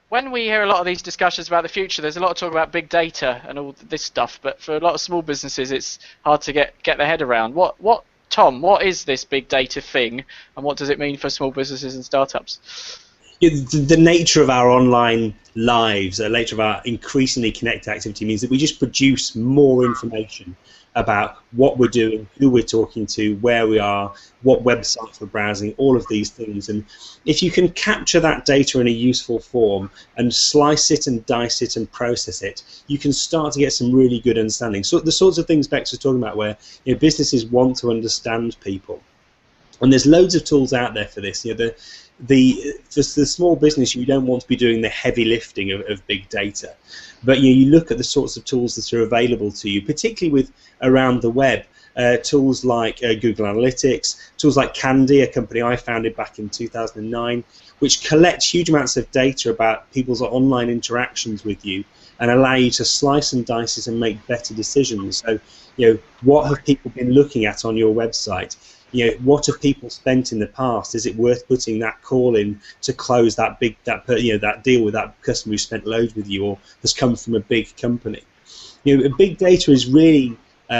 when we hear a lot of these discussions about the future, there's a lot of talk about big data and all this stuff, but for a lot of small businesses, it's hard to get their head around. Tom, what is this big data thing, and what does it mean for small businesses and startups? Yeah, the nature of our online lives, the nature of our increasingly connected activity means that we just produce more information about what we're doing, who we're talking to, where we are, what websites we're browsing, all of these things. And if you can capture that data in a useful form and slice it and dice it and process it, you can start to get some really good understanding. So the sorts of things Bex was talking about where businesses want to understand people. And there's loads of tools out there for this. For the small business, you don't want to be doing the heavy lifting of big data, but you look at the sorts of tools that are available to you, particularly with around the web. Tools like Google Analytics, tools like Candy, a company I founded back in 2009, which collects huge amounts of data about people's online interactions with you and allow you to slice and dice it and make better decisions. So, what have people been looking at on your website? What have people spent in the past? Is it worth putting that call in to close that deal with that customer who spent loads with you or has come from a big company? Big data is really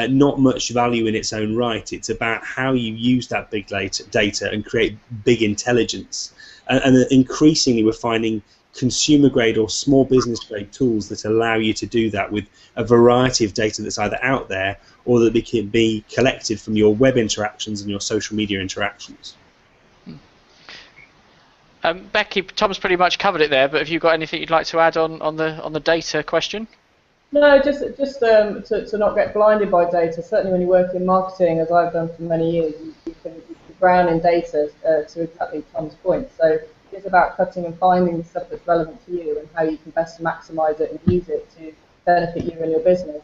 not much value in its own right. It's about how you use that big data and create big intelligence. And increasingly, we're finding consumer grade or small business grade tools that allow you to do that with a variety of data that's either out there or that can be collected from your web interactions and your social media interactions. Becky, Tom's pretty much covered it there, but have you got anything you'd like to add on the data question? No, just to not get blinded by data. Certainly when you work in marketing, as I've done for many years, you can drown in data to exactly Tom's point. So it's about cutting and finding the stuff that's relevant to you and how you can best maximise it and use it to benefit you and your business.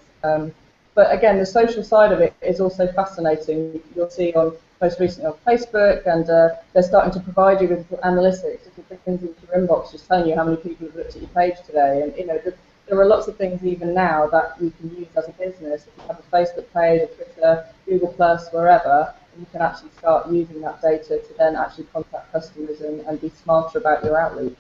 But again, the social side of it is also fascinating. You'll see most recently on Facebook, and they're starting to provide you with analytics. If you put things into your inbox, just telling you how many people have looked at your page today. And there are lots of things even now that you can use as a business. If you have a Facebook page, a Twitter, Google Plus, wherever, you can actually start using that data to then actually contact customers and be smarter about your outreach.